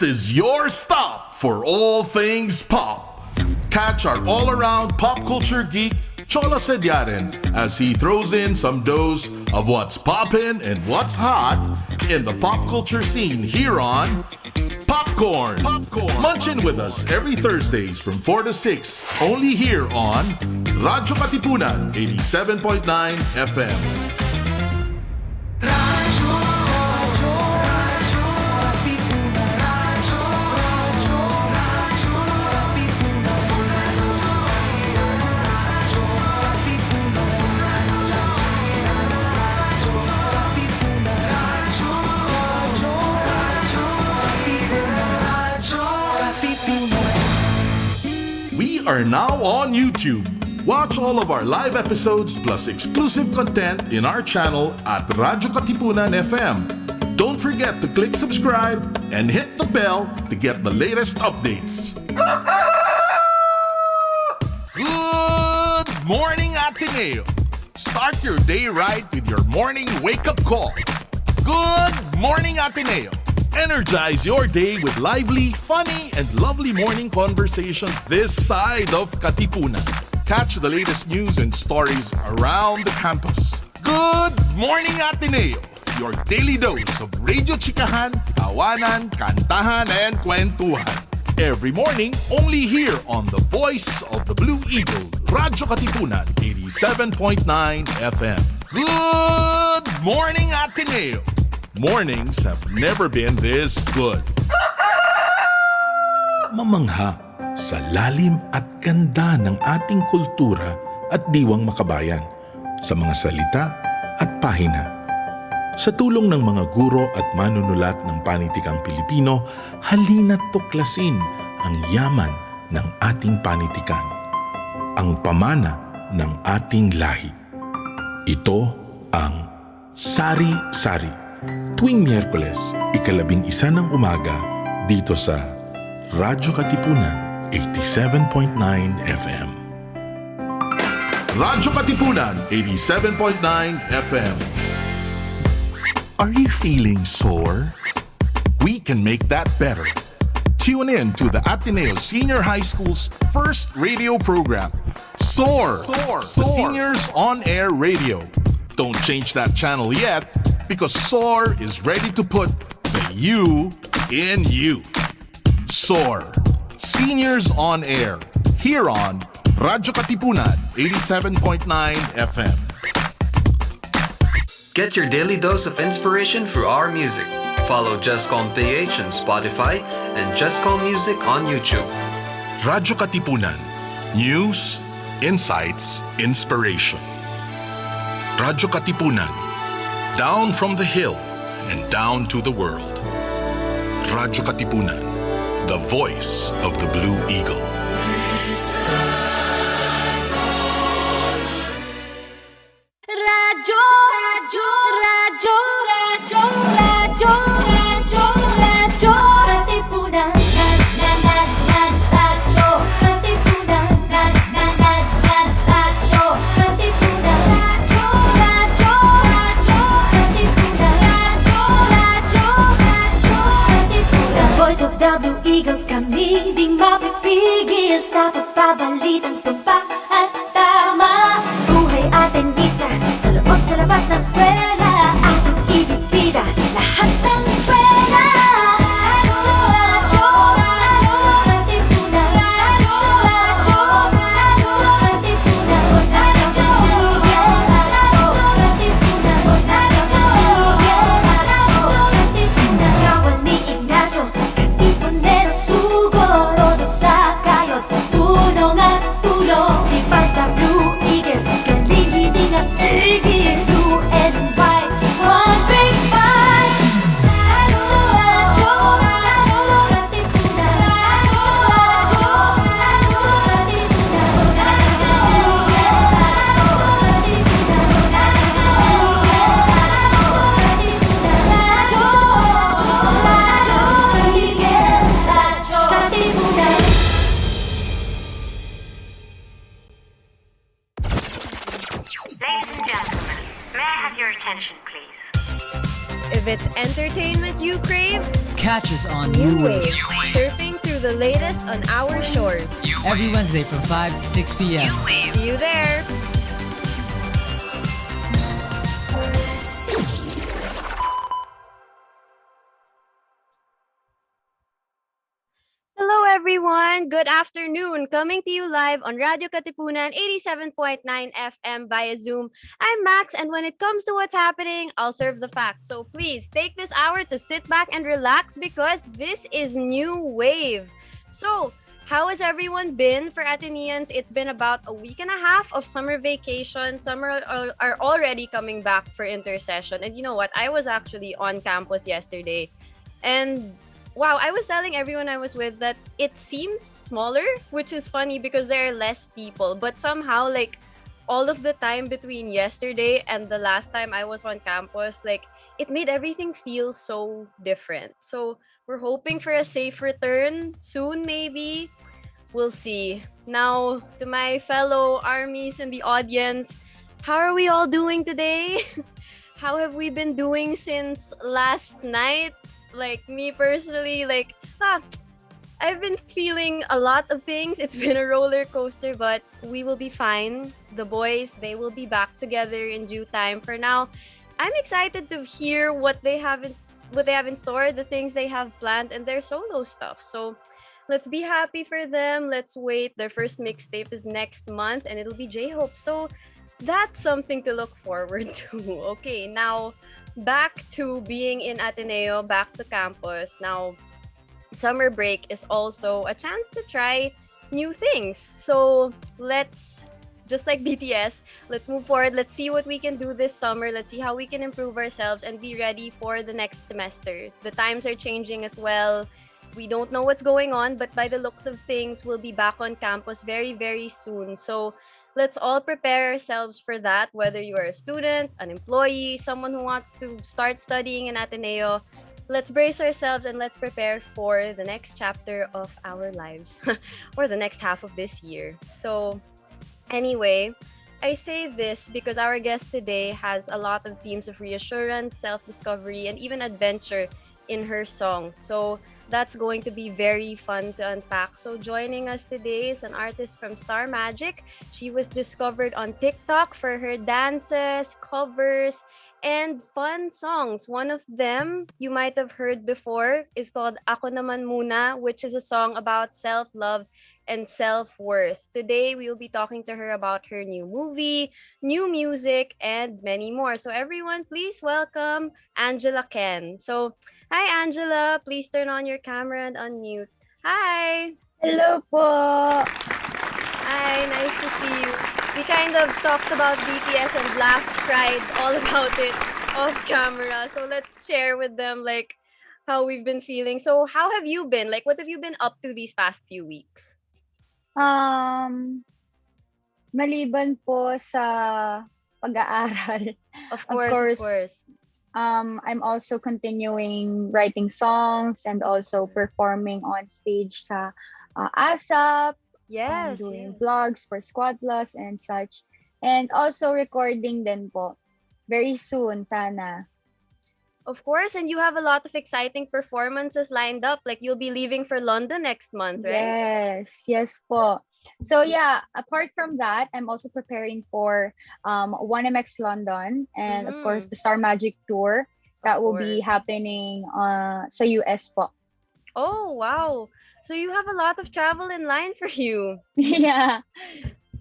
Is your stop for all things pop. Catch our all-around pop culture geek, Cholo Sediaren, as he throws in some dose of what's poppin' and what's hot in the pop culture scene here on Popcorn. Munchin' with us every Thursdays from 4 to 6, only here on radyo-katipunan 87.9 FM. We are now on YouTube. Watch all of our live episodes plus exclusive content in our channel at radyo-katipunan FM. Don't forget to click subscribe and hit the bell to get the latest updates. Good morning, Ateneo. Start your day right with your morning wake-up call. Good morning, Ateneo. Energize your day with lively, funny, and lovely morning conversations this side of Katipunan. Catch the latest news and stories around the campus. Good morning, Ateneo! Your daily dose of radio-chikahan, tawanan, kantahan, and kwentuhan. Every morning, only here on the voice of the Blue Eagle, Radyo Katipunan, 87.9 FM. Good morning, Ateneo! Mornings have never been this good. Mamangha sa lalim at ganda ng ating kultura at diwang makabayan sa mga salita at pahina. Sa tulong ng mga guro at manunulat ng panitikang Pilipino, halina't tuklasin ang yaman ng ating panitikan, ang pamana ng ating lahi. Ito ang Sari-Sari. Tuwing Miyerkules, 11:00 ng umaga, dito sa Radyo Katipunan, 87.9 FM. Radyo Katipunan, 87.9 FM. Are you feeling sore? We can make that better. Tune in to the Ateneo Senior High School's first radio program, SOAR, the Seniors On Air Radio. Don't change that channel yet, because SOAR is ready to put the you in you. SOAR, Seniors On Air, here on Radyo Katipunan, 87.9 FM. Get your daily dose of inspiration through our music. Follow jescom.ph on Spotify and Jescom Music on YouTube. Radyo Katipunan, news, insights, inspiration. Radyo Katipunan, down from the hill and down to the world. Radyo Katipunan, the voice of the Blue Eagle. Radyo, radyo, radyo, radyo, radyo, radyo, radyo, Katipunan. Radyo, Katipunan. Radyo, Katipunan. Radyo, radyo, radyo, Katipunan. Radyo, Katipunan. Voice of the Blue Eagle, kami di mapipigil sa pagbabalitang tumpak at tama. Buhay atin sa loob, sa labas ng eskwela, ating ibibida lahat ng pwera. Radyo, radyo, Katipunan. Radyo, radyo, radyo, Katipunan. Radyo, Katipunan. Radyo Katipunan. Kawan ni Ignacio, Katipunero sugo. Todo sa kayot, tulong at tulong. Di pagka Blue Eagle, galing hiling at tigil. Blue and white, one big fight. Radyo, radyo, Katipunan. Radyo, radyo, radyo, Katipunan. Radyo Katipunan. Ladies and gentlemen, may I have your attention, please? If it's entertainment you crave, Catch us on New Wave. Surfing through the latest on our shores. every Wednesday from 5 to 6 p.m. See you there. Hello everyone! Good afternoon! Coming to you live on Radio-Katipunan 87.9 FM via Zoom. I'm Max, and when it comes to what's happening, I'll serve the facts. So please, take this hour to sit back and relax because this is New Wave. So, how has everyone been? For Ateneans, it's been about a week and a half of summer vacation. Summer are already coming back for intersession. And you know what? I was actually on campus yesterday. And wow, I was telling everyone I was with that it seems smaller, which is funny because there are less people. But somehow, like, all of the time between yesterday and the last time I was on campus, like, it made everything feel so different. So we're hoping for a safe return soon, maybe. We'll see. Now, to my fellow armies in the audience, how are we all doing today? How have we been doing since last night? Like, me personally, like, I've been feeling a lot of things. It's been a roller coaster, but we will be fine. The boys, they will be back together in due time. For now, I'm excited to hear what they have in store, the things they have planned, and their solo stuff. So let's be happy for them. Let's wait. Their first mixtape is next month, and it'll be J-Hope. So that's something to look forward to. Okay, now back to being in Ateneo, back to campus. Now, summer break is also a chance to try new things. So let's, just like BTS, let's move forward. Let's see what we can do this summer. Let's see how we can improve ourselves and be ready for the next semester. The times are changing as well. We don't know what's going on, but by the looks of things, we'll be back on campus very, very soon. So let's all prepare ourselves for that, whether you are a student, an employee, someone who wants to start studying in Ateneo. Let's brace ourselves and let's prepare for the next chapter of our lives or the next half of this year. So anyway, I say this because our guest today has a lot of themes of reassurance, self-discovery, and even adventure in her songs. So that's going to be very fun to unpack. So joining us today is an artist from Star Magic. She was discovered on TikTok for her dances, covers, and fun songs. One of them you might have heard before is called Ako Naman Muna, which is a song about self-love and self-worth. Today, we will be talking to her about her new movie, new music, and many more. So everyone, please welcome Angela Ken. So, hi Angela, please turn on your camera and unmute. Hi! Hello po! Hi, nice to see you. We kind of talked about BTS and laughed, cried all about it off camera. So let's share with them like how we've been feeling. So how have you been? Like, what have you been up to these past few weeks? Maliban po sa pag-aaral, Of course. I'm also continuing writing songs and also performing on stage sa ASAP, Yes. doing vlogs for Squad Plus and such. And also recording din po. Very soon, sana. Of course, and you have a lot of exciting performances lined up. Like, you'll be leaving for London next month, right? Yes po. So yeah, apart from that, I'm also preparing for 1MX London and of course the Star Magic tour that will be happening sa US po. Oh, wow. So you have a lot of travel in line for you. Yeah.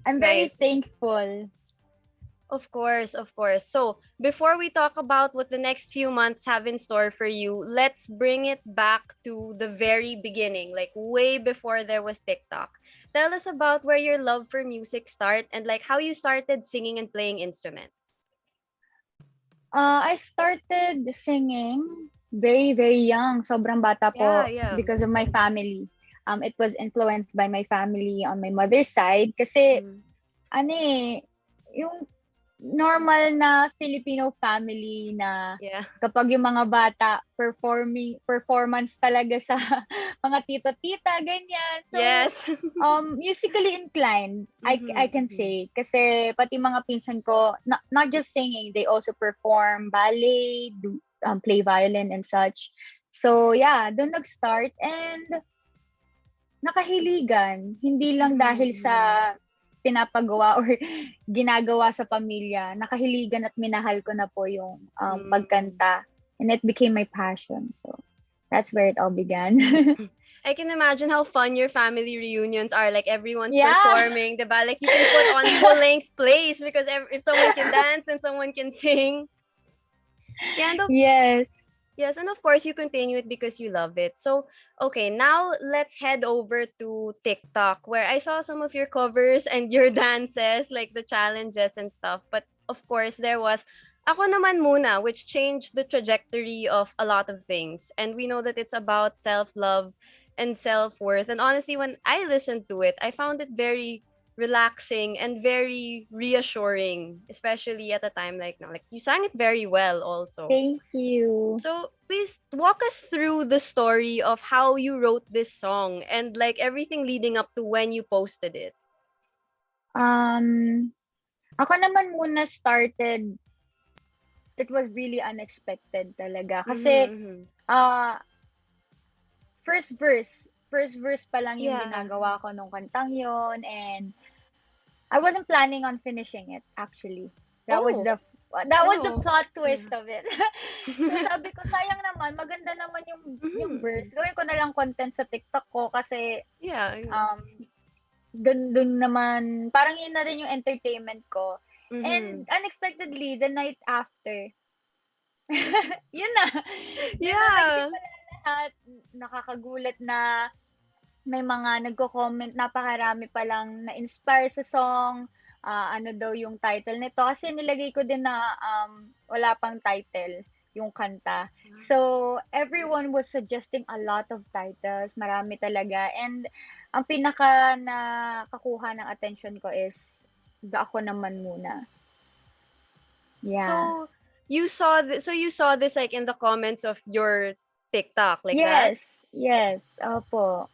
I'm very Nice. thankful. Of course. So, before we talk about what the next few months have in store for you, let's bring it back to the very beginning, like way before there was TikTok. Tell us about where your love for music started and like how you started singing and playing instruments. I started singing very, very young. Sobrang bata po Yeah. because of my family. It was influenced by my family on my mother's side kasi yung normal na Filipino family na kapag yung mga bata performance talaga sa mga tito-tita, ganyan. So, musically inclined, I can say. Kasi pati mga pinsan ko, not just singing, they also perform ballet, play violin and such. So yeah, doon nag-start and nakahiligan. Hindi lang dahil sa pinapagawa or ginagawa sa pamilya. Nakahiligan at minahal ko na po yung pagkanta. And it became my passion. So that's where it all began. I can imagine how fun your family reunions are. Like everyone's performing, diba? Like you can put on full-length plays because if someone can dance and someone can sing. Yeah, and yes, and of course you continue it because you love it. So, okay, now let's head over to TikTok where I saw some of your covers and your dances, like the challenges and stuff. But of course, there was Ako Naman Muna, which changed the trajectory of a lot of things. And we know that it's about self-love and self-worth. And honestly, when I listened to it, I found it very relaxing and very reassuring, especially at a time like now. Like you sang it very well also. Thank you. So please walk us through the story of how you wrote this song and like everything leading up to when you posted it. Ako Naman Muna started, it was really unexpected talaga. Kasi, first verse pa lang yung ginagawa ko nung kantang yon, and I wasn't planning on finishing it actually. That was the plot twist of it. So sabi ko, sayang naman, maganda naman yung verse. Gawin ko na lang content sa TikTok ko kasi dun naman, parang yun na rin yung entertainment ko. And unexpectedly, the night after, yun na. Nagsimula lahat, nakakagulat na may mga nagko-comment, napakarami palang na-inspire sa song, ano daw yung title nito. Kasi nilagay ko din na wala pang title yung kanta. So, everyone was suggesting a lot of titles. Marami talaga. And ang pinaka nakakuha ng attention ko is the Ako Naman Muna. Yeah. So, you saw this like in the comments of your TikTok, like that? Yes. Opo.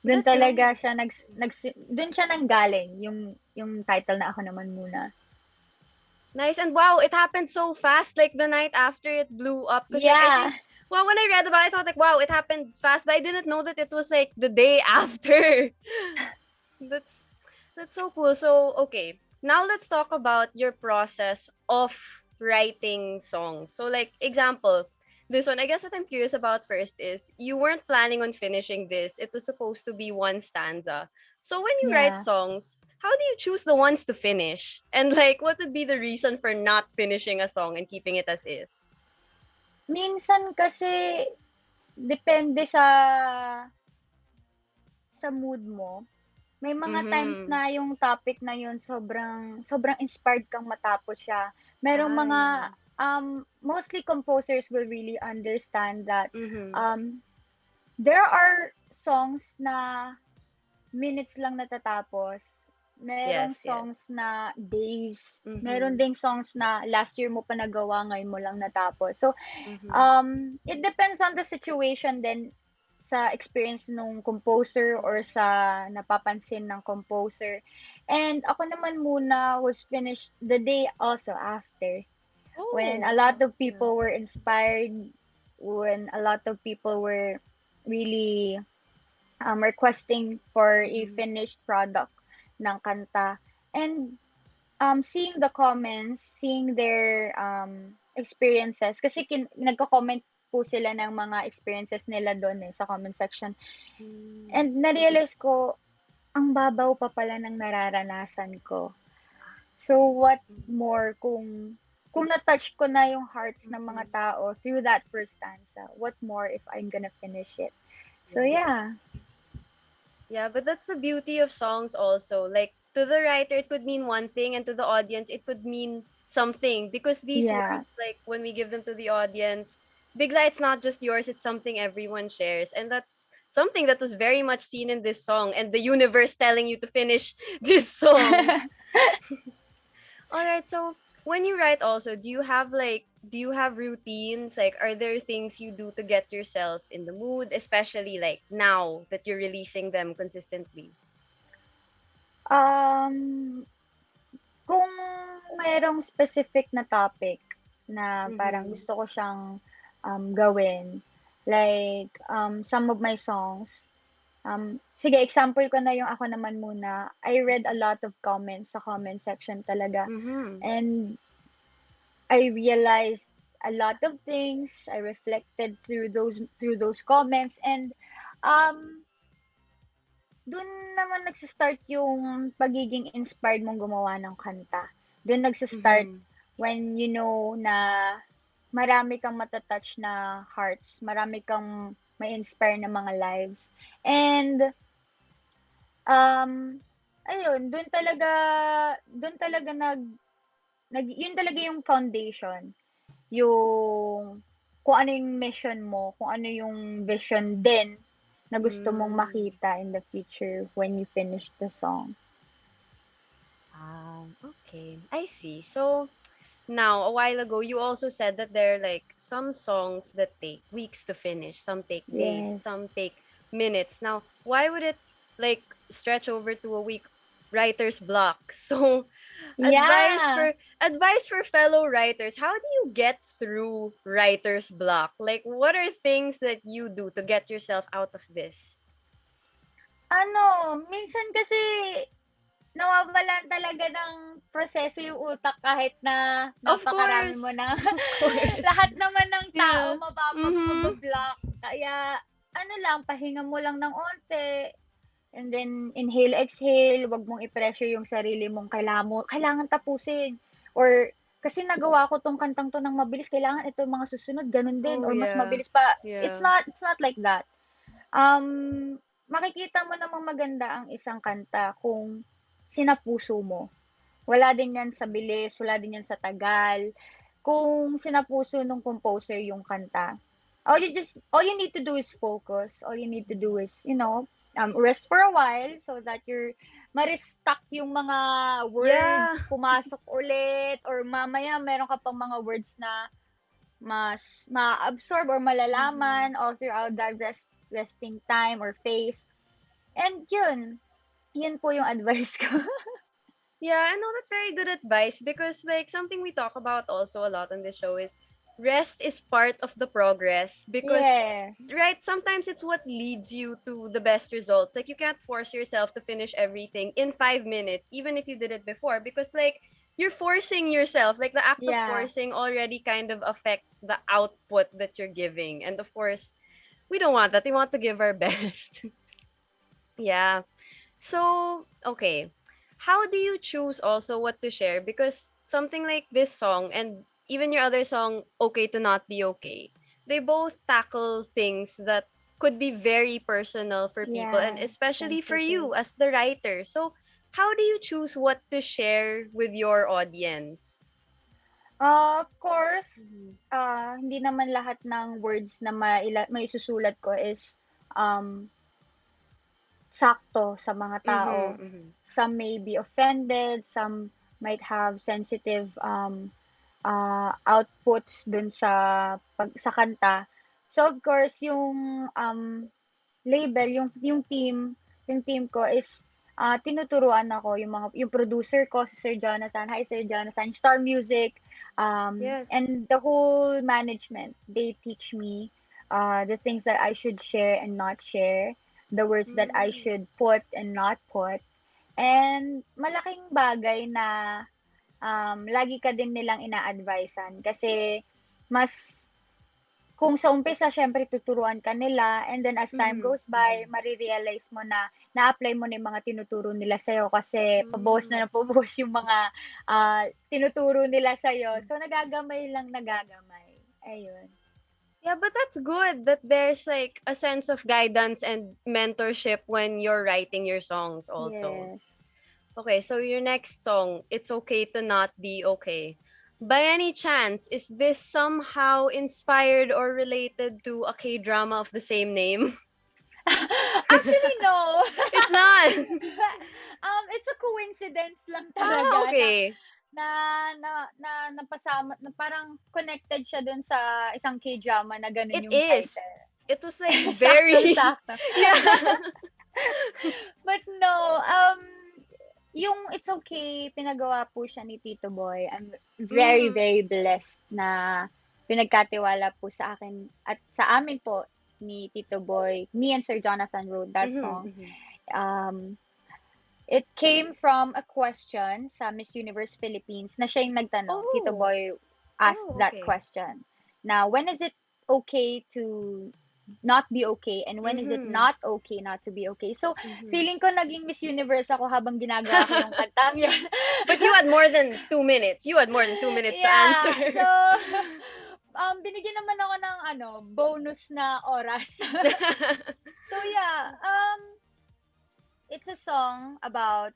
Doon talaga siya doon siya nanggaling yung title na Ako Naman Muna. Nice. And wow, it happened so fast, like the night after it blew up. Like, I think, well, when I read about it, I thought like, wow, it happened fast, but I didn't know that it was like the day after. That's so cool. So, okay. Now let's talk about your process of writing songs. So like, example, this one, I guess what I'm curious about first is you weren't planning on finishing this. It was supposed to be one stanza. So when you write songs, how do you choose the ones to finish? And like, what would be the reason for not finishing a song and keeping it as is? Minsan kasi depende sa mood mo. May mga times na yung topic na yun sobrang inspired kang matapos siya. Merong mga mostly composers will really understand that there are songs na minutes lang natatapos. Merong songs na days. Meron ding songs na last year mo pa nagawa, ngayon mo lang natapos. So, it depends on the situation then, sa experience ng composer or sa napapansin ng composer. And Ako Naman Muna was finished the day also after. When a lot of people were inspired, when a lot of people were really requesting for a finished product ng kanta. And seeing the comments, seeing their experiences, kasi nagko-comment po sila ng mga experiences nila doon sa comment section. And na-realize ko, ang babaw pa pala ng nararanasan ko. So what more kung na-touch ko na yung hearts ng mga tao through that first stanza, what more if I'm gonna finish it? So yeah. Yeah, but that's the beauty of songs also. Like, to the writer, it could mean one thing, and to the audience, it could mean something. Because these words, like, when we give them to the audience, Bigla, it's not just yours, it's something everyone shares. And that's something that was very much seen in this song, and the universe telling you to finish this song. All right, so when you write also, do you have routines? Like, are there things you do to get yourself in the mood, especially like now that you're releasing them consistently? Kung mayroong specific na topic na parang gusto ko siyang gawin. Like, some of my songs, sige, example ko na yung ako naman muna. I read a lot of comments sa comment section talaga. And I realized a lot of things. I reflected through those comments, and dun naman nagsa-start yung pagiging inspired mong gumawa ng kanta. Dun nagsa-start when you know na marami kang matatouch na hearts, marami kang may inspire na mga lives. And ayun, dun talaga yun talaga yung foundation. Yung kung ano yung mission mo, kung ano yung vision din na gusto mong makita in the future when you finish the song. Okay. I see. So, now, a while ago, you also said that there are like some songs that take weeks to finish, some take days, Yes. some take minutes. Now, why would it like stretch over to a week? Writer's block. So, advice for fellow writers. How do you get through writer's block? Like, what are things that you do to get yourself out of this? Minsan kasi nawawalan talaga ng proseso yung utak kahit na napakarami mo na. Lahat naman ng tao mabablock. Kaya, pahinga mo lang ng onte. And then, inhale, exhale. Wag mong i-pressure yung sarili mong kailangan tapusin. Or, kasi nagawa ko tong kantang to ng mabilis, kailangan ito mga susunod, ganun din. Or mas mabilis pa. Yeah. It's not like that. Makikita mo namang maganda ang isang kanta kung sinapuso mo. Wala din yan sa bilis, wala din yan sa tagal. Kung sinapuso ng composer yung kanta. All you need to do is focus. All you need to do is, rest for a while so that you're ma-restock yung mga words, pumasok ulit, or mamaya meron ka pang mga words na mas ma-absorb or malalaman all throughout that resting time or phase. And yun po yung advice ko. Yeah, I know that's very good advice because like something we talk about also a lot on this show is rest is part of the progress because right, sometimes it's what leads you to the best results. Like you can't force yourself to finish everything in 5 minutes even if you did it before because like you're forcing yourself. Like the act of forcing already kind of affects the output that you're giving, and of course we don't want that. We want to give our best. Yeah. So okay, how do you choose also what to share? Because something like this song and even your other song, Okay to Not Be Okay, they both tackle things that could be very personal for people and especially for you as the writer. So, how do you choose what to share with your audience? Of course, hindi naman lahat ng words na may susulat ko is sakto sa mga tao. Some may be offended, some might have sensitive outputs dun sa kanta. So of course yung label, yung team ko is tinuturuan ako yung producer ko si Sir Jonathan. Hi Sir Jonathan, Star Music, and the whole management. They teach me the things that I should share and not share, the words that I should put and not put. And malaking bagay na lagi ka din nilang ina-advisean kasi mas kung sa umpisa syempre tuturuan ka nila, and then as time goes by marirealize mo na na-apply mo na yung mga tinuturo nila sa'yo kasi pabuhos na pabuhos yung mga tinuturo nila sa'yo, so nagagamay. Ayun. Yeah, but that's good that there's like a sense of guidance and mentorship when you're writing your songs also. Okay, so your next song, It's Okay to Not Be Okay. By any chance, is this somehow inspired or related to a K-drama of the same name? Actually, no. It's not. It's a coincidence lang talaga. Okay. Napasama, na parang connected siya dun sa isang K-drama na ganun It yung is. title. It was like very... Sakto. Yeah. But no, yung It's Okay, pinagawa po siya ni Tito Boy. I'm very, very blessed na pinagkatiwala po sa akin at sa amin po ni Tito Boy. Me and Sir Jonathan wrote that song. Um, it came from a question sa Miss Universe Philippines na siya yung nagtanong. Tito Boy asked that question. Now, when is it okay to not be okay and when is it not okay not to be okay? So, feeling ko naging Miss Universe ako habang ginagawa ko yung kantang yun. But you had more than 2 minutes. You had more than 2 minutes to answer. So, binigyan naman ako ng bonus na oras. So, yeah. It's a song about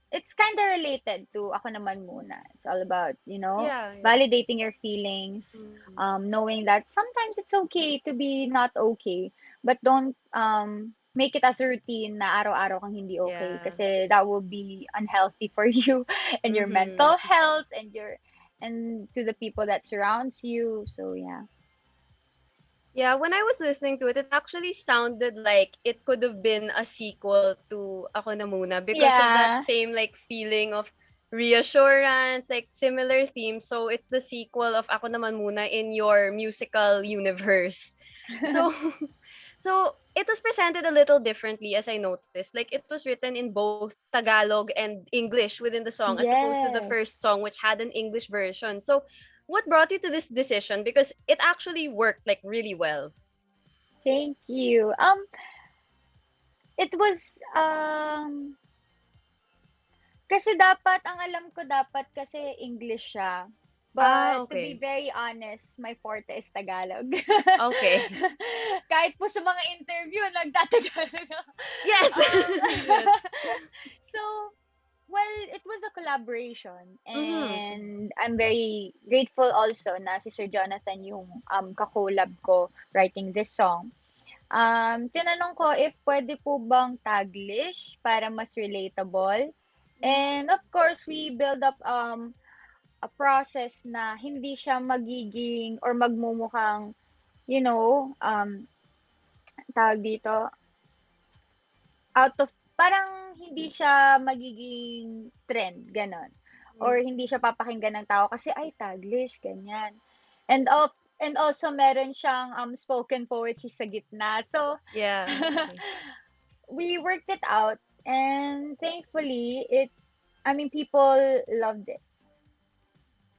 it's kind of related to Ako Naman Muna. It's all about, validating your feelings, knowing that sometimes it's okay to be not okay, but don't make it as a routine na araw-araw kang hindi okay kasi that will be unhealthy for you and your mental health and to the people that surrounds you. So, yeah. Yeah, when I was listening to it, it actually sounded like it could have been a sequel to Ako Na Muna because of that same feeling of reassurance, similar themes. So it's the sequel of Ako Naman Muna in your musical universe. So so it was presented a little differently as I noticed. It was written in both Tagalog and English within the song as opposed to the first song which had an English version. So what brought you to this decision? Because it actually worked really well. Thank you. It was kasi ang alam ko kasi English siya. But to be very honest, my forte is Tagalog. Okay. Kahit po sa mga interview, nagtatagalog ako. Yes. So, well, it was a collaboration and I'm very grateful also na si Sir Jonathan yung kakolab ko writing this song. Tinanong ko if pwede po bang Taglish para mas relatable. And of course, we build up a process na hindi siya magiging or magmumukhang, tawag dito, out of parang hindi siya magiging trend, ganon. Or hindi siya papakinggan ng tao kasi, ay, Taglish, ganyan. And also, meron siyang spoken poetry sa gitna. So, yeah. We worked it out and thankfully, people loved it.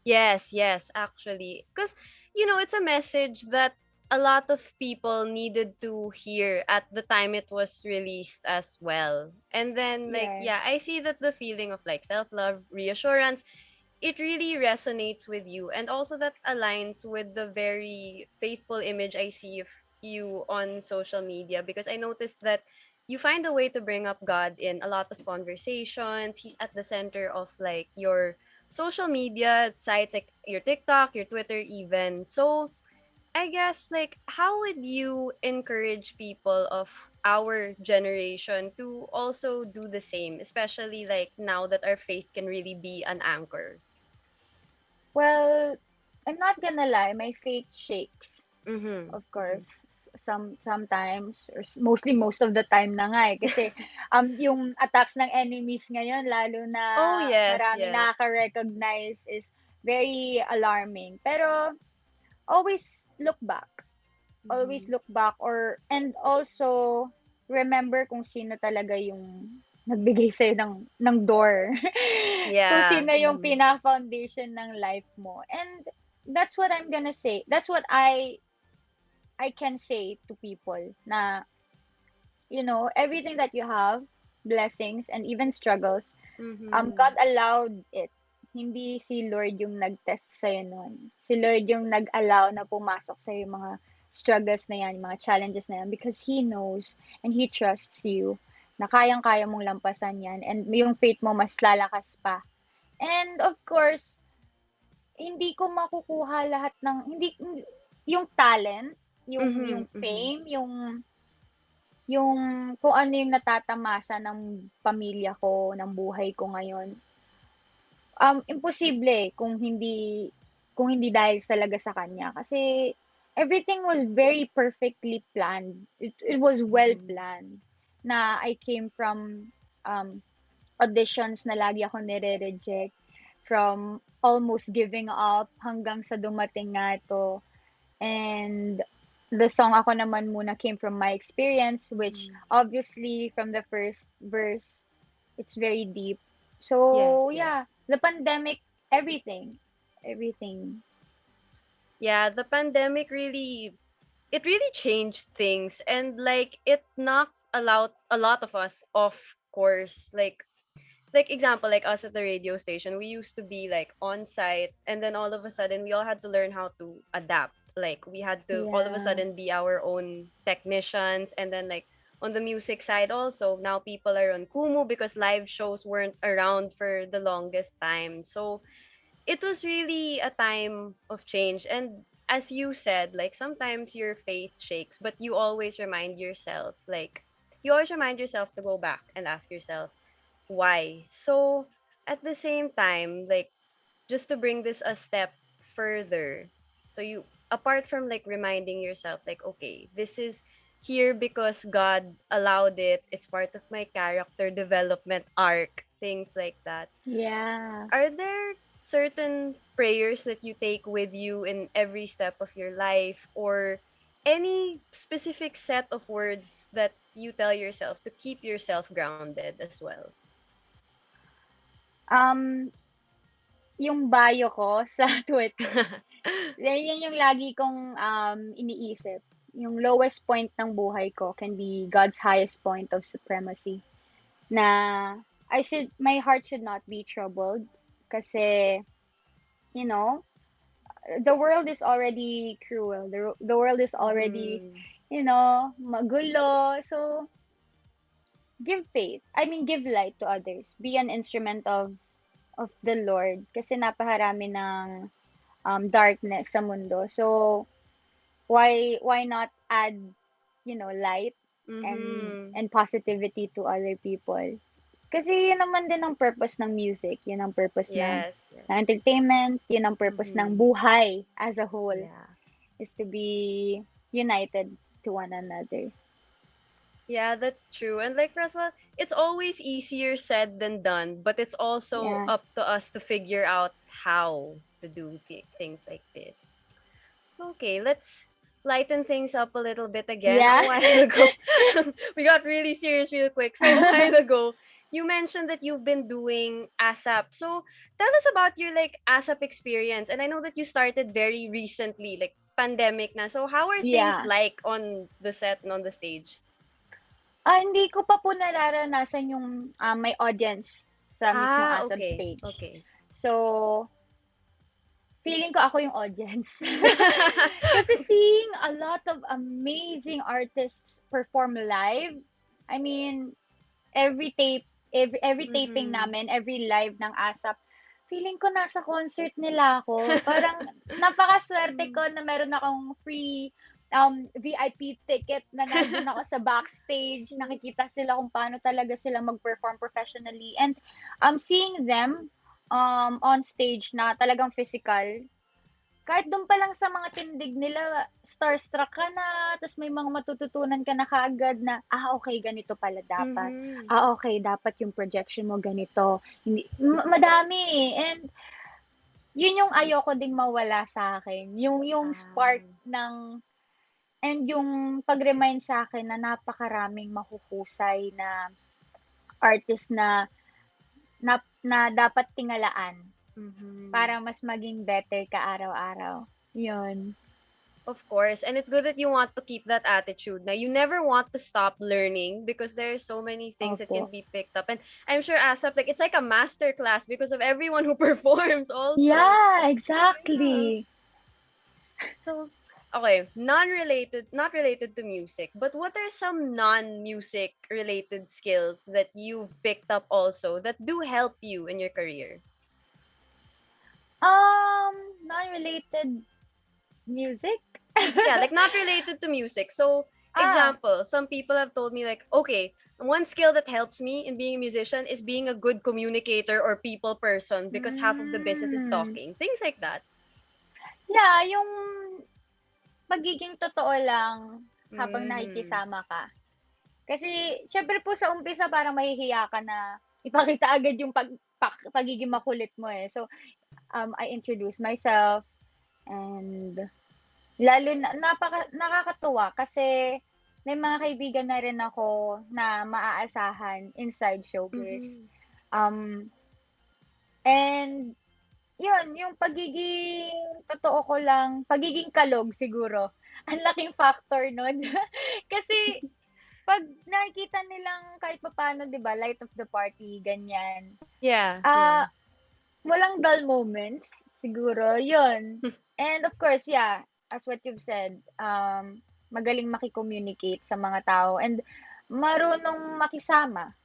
Yes, actually. Because, it's a message that a lot of people needed to hear at the time it was released as well. And then I see that the feeling of self-love, reassurance, it really resonates with you. And also that aligns with the very faithful image I see of you on social media because I noticed that you find a way to bring up God in a lot of conversations. He's at the center of your social media sites, your TikTok, your Twitter even. So I guess, how would you encourage people of our generation to also do the same, especially now that our faith can really be an anchor? Well, I'm not gonna lie, my faith shakes. Of course, sometimes or mostly most of the time na nga kasi yung attacks ng enemies ngayon lalo na marami nakaka-recognize is very alarming. Pero always look back and also remember kung sino talaga yung nagbigay sa'yo ng door. Kung sino yung pinaka-foundation ng life mo. And that's what I'm gonna say. That's what I can say to people na, everything that you have, blessings and even struggles, God allowed it. Hindi si Lord yung nag-test sa'yo nun. Si Lord yung nag-allow na pumasok sa'yo yung mga struggles na yan, yung mga challenges na yan, because He knows and He trusts you na kayang-kaya mong lampasan yan and yung faith mo mas lalakas pa. And of course, hindi ko makukuha lahat ng, yung talent, yung fame, yung kung ano yung natatamasa ng pamilya ko, ng buhay ko ngayon. Imposible kung hindi dahil talaga sa kanya kasi everything was very perfectly planned. It was well planned na I came from auditions na lagi ako nire-reject, from almost giving up hanggang sa dumating nga ito. And the song Ako Naman Muna came from my experience, which obviously from the first verse, it's very deep. So, Yes. the pandemic, everything. Yeah, the pandemic it really changed things, and like it knocked a lot of us off course. Like example, like us at the radio station, we used to be like on site, and then all of a sudden we all had to learn how to adapt. Like we had to all of a Yeah. sudden be our own technicians, and then like on the music side also, now people are on Kumu because live shows weren't around for the longest time. So it was really a time of change, and as you said, like sometimes your faith shakes, but you always remind yourself to go back and ask yourself why. So at the same time, like just to bring this a step further, so you, apart from like reminding yourself like, okay, this is here because God allowed it, it's part of my character development arc, things like that. Yeah. Are there certain prayers that you take with you in every step of your life, or any specific set of words that you tell yourself to keep yourself grounded as well? Um, yung bio ko sa Twitter. Yan yung lagi kong iniisip. Yung lowest point ng buhay ko can be God's highest point of supremacy. Na my heart should not be troubled kasi, you know, the world is already cruel. The world is already, magulo. So, give faith. I mean, give light to others. Be an instrument of the Lord kasi napakarami ng darkness sa mundo. So, why not add, light and positivity to other people? Kasi yun naman din ang purpose ng music. Yun ang purpose Yes. ng entertainment. Yun ang purpose ng buhay as a whole. Yeah. Is to be united to one another. Yeah, that's true. And like Roswell, it's always easier said than done, but it's also Yeah. up to us to figure out how to do things like this. Okay, let's lighten things up a little bit again. Yeah. A while ago, we got really serious real quick. So a while ago, you mentioned that you've been doing ASAP. So tell us about your like ASAP experience. And I know that you started very recently, like pandemic na. So how are things Yeah. like on the set and on the stage? Hindi ko pa po nararanasan yung may audience sa mismong ASAP Okay. stage. Okay. So, feeling ko ako yung audience. Kasi seeing a lot of amazing artists perform live, I mean, every taping namin, every live ng ASAP, feeling ko nasa concert nila ako. Parang napakaswerte ko na meron akong free VIP ticket na nandun ako sa backstage. Nakikita sila kung paano talaga sila mag-perform professionally. And seeing them on stage na talagang physical, kahit doon pa lang sa mga tindig nila, starstruck ka na, tapos may mga matututunan ka na kaagad na, okay, ganito pala dapat. Okay, dapat yung projection mo ganito. Madami. And yun yung ayoko ding mawala sa akin. Yung spark ng, and yung pag-remind sa akin na napakaraming mahuhusay na artist na dapat tingalaan. Para mas maging better ka araw-araw. Yun. Of course. And it's good that you want to keep that attitude na you never want to stop learning because there are so many things that can be picked up. And I'm sure ASAP, like, it's like a master class because of everyone who performs also. Yeah, exactly. So, okay, not related to music, but what are some non-music related skills that you've picked up also that do help you in your career? Non-related music? Yeah, like not related to music. So, example, some people have told me like, okay, one skill that helps me in being a musician is being a good communicator or people person because half of the business is talking. Things like that. Yeah, yung pagiging totoo lang habang nakikisama ka. Kasi, syempre po sa umpisa parang mahihiya ka na ipakita agad yung pagiging makulit mo eh. So, I introduce myself and lalo na nakakatuwa kasi may mga kaibigan na rin ako na maaasahan inside showbiz. And yun, yung pagiging totoo ko lang, pagiging kalog siguro. Ang laking factor nun. Kasi pag nakikita nilang kahit papaano, 'di ba, light of the party, ganyan. Yeah. Walang dull moments siguro, yun. And of course, yeah, as what you've said, magaling maki-communicate sa mga tao and marunong makisama.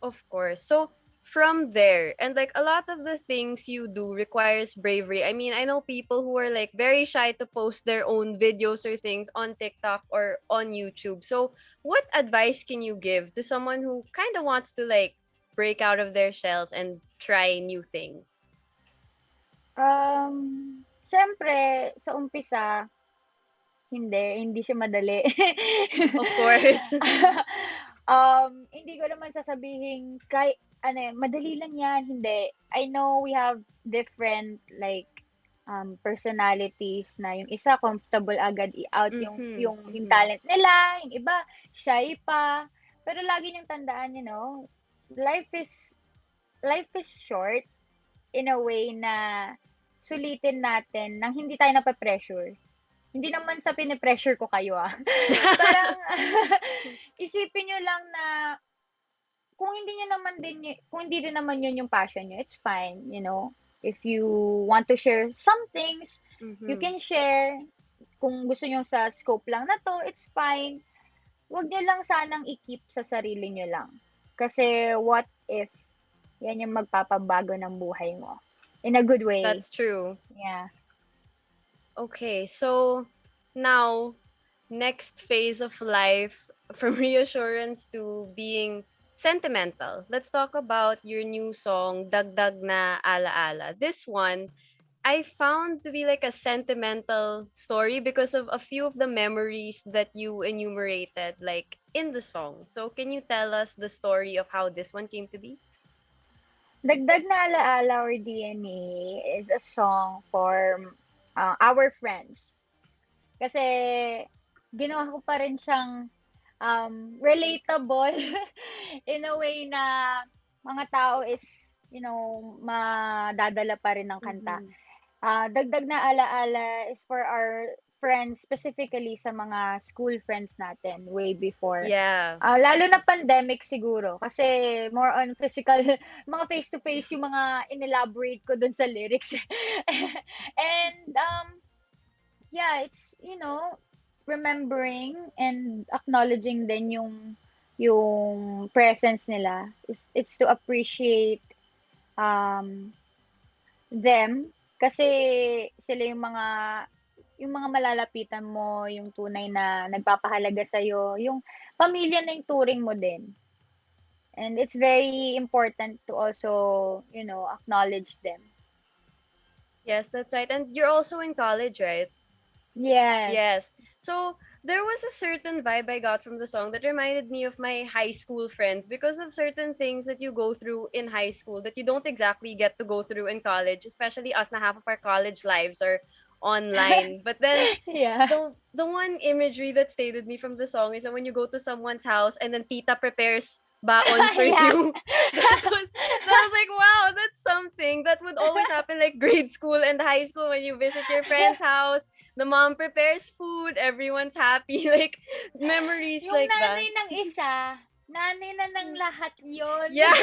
Of course. So, from there, and like a lot of the things you do requires bravery. I mean, I know people who are like very shy to post their own videos or things on TikTok or on YouTube. So, what advice can you give to someone who kind of wants to like break out of their shells and try new things? Siyempre, sa umpisa, hindi siya madali. Of course. Hindi ko naman sasabihin madali lang yan, hindi. I know we have different like personalities na yung isa comfortable agad i-out yung talent nila, yung iba shy pa. Pero lagi niyong tandaan, life is short in a way na sulitin natin nang hindi tayo nape-pressure. Hindi naman sa pine-pressure ko kayo Parang isipin niyo lang na kung hindi din naman yun yung passion niyo, it's fine, If you want to share some things, you can share. Kung gusto niyo sa scope lang na to, it's fine. Huwag niyo lang sanang i-keep sa sarili niyo lang. Kasi what if yan yung magpapabago ng buhay mo? In a good way. That's true. Yeah. Okay, so now, next phase of life, from reassurance to being sentimental. Let's talk about your new song, Dagdag na Alaala. This one, I found to be like a sentimental story because of a few of the memories that you enumerated, like in the song. So can you tell us the story of how this one came to be? Dagdag na Alaala or DNA is a song for our friends. Kasi ginawa ko pa rin siyang relatable in a way na mga tao is, madadala pa rin ng kanta. Dagdag na Alaala is for our friends, specifically sa mga school friends natin way before. Yeah. Lalo na pandemic siguro kasi more on physical, mga face-to-face yung mga inelaborate ko dun sa lyrics. And yeah, it's, remembering and acknowledging din yung presence nila. It's to appreciate them kasi sila yung mga malalapitan mo, yung tunay na nagpapahalaga sa'yo, yung pamilya na yung turing mo din. And it's very important to also, acknowledge them. Yes, that's right. And you're also in college, right? Yes. Yes. So, there was a certain vibe I got from the song that reminded me of my high school friends because of certain things that you go through in high school that you don't exactly get to go through in college, especially us na half of our college lives are online. But then Yeah. the one imagery that stayed with me from the song is that when you go to someone's house and then tita prepares baon for Yeah. you. That was like, wow, that's something that would always happen like grade school and high school when you visit your friend's house. The mom prepares food, everyone's happy. Like memories Yung like that. nanay ng isa, nanay na ng lahat yun. Yeah.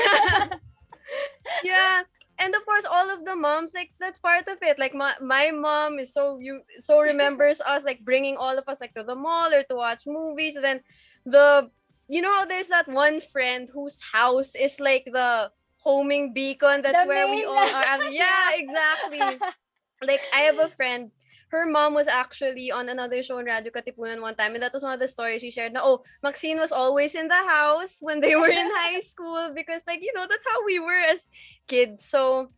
Yeah. And of course, all of the moms, like that's part of it. Like my mom is so remembers us like bringing all of us like to the mall or to watch movies. And then how there's that one friend whose house is like the homing beacon. That's The where we main- all are. Yeah, exactly. Like I have a friend. Her mom was actually on another show on Radio-Katipunan one time, and that was one of the stories she shared. Maxine was always in the house when they were in high school because, like, that's how we were as kids. So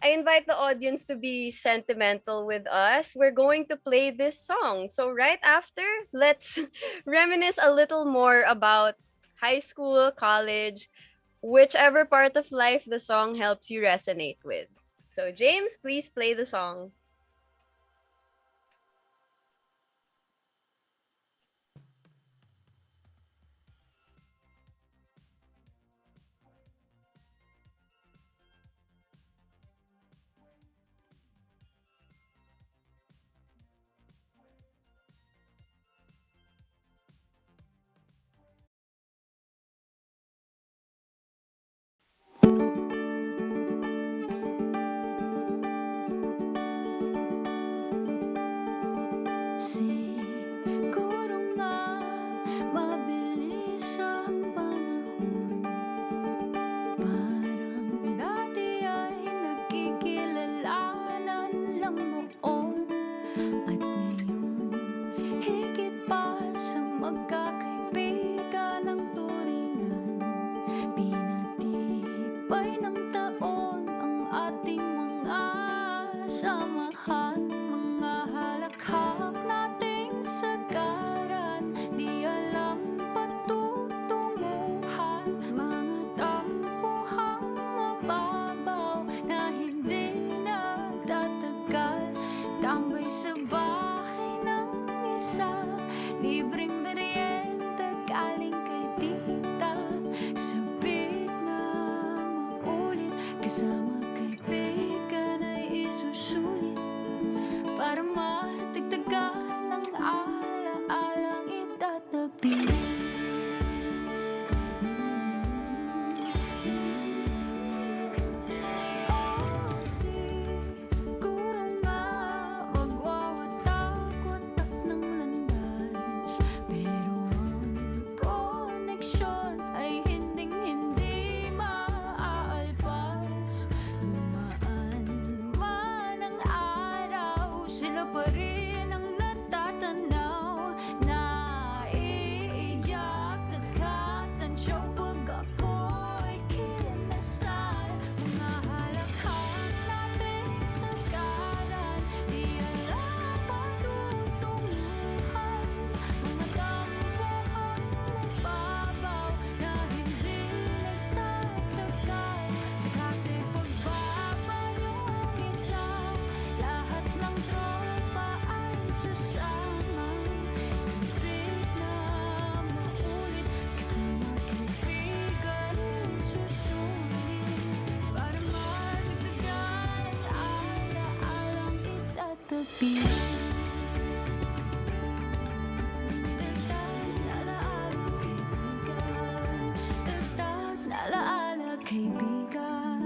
I invite the audience to be sentimental with us. We're going to play this song. So right after, let's reminisce a little more about high school, college, whichever part of life the song helps you resonate with. So, James, please play the song. Siguro nga mabilis ang panahon, parang dati ay nagkikilalanan lang noon, at ngayon higit pa sa magkakaibigan ng turingan. Pinatibay ng taon ang ating mga samahan, mga halakhak nating sagaran, di alam patutunguhan, mga tampuhang mababaw na hindi nagtatagal, tambay sa bahay ng isa, libreng merienda galing kay tita, sabik na maulit, kasama kaibigan ay isusulit, para matigdagan ng ala-alang itatabi. Siguro nga magwawatak-watak ng landas, pero ang koneksyon ay hinding-hindi maaalpas. Dumaan man ang araw, sila pa rin ang natatanaw, naiiyak, nagkatansyaw pag ako'y kinasal. Mga halakhak nating sagaran, di alam patutunguhan, mga tampuhang mababaw na hindi nagtatagal, sa klase pagbaba niyong isa, lahat ng tropa ay sasama, sabik na maulit, kasama kaibigan isusulit, para madagdagan ang ala-alang itatabi. Dagdag na alaala kaibigan, dagdag na alaala kaibigan,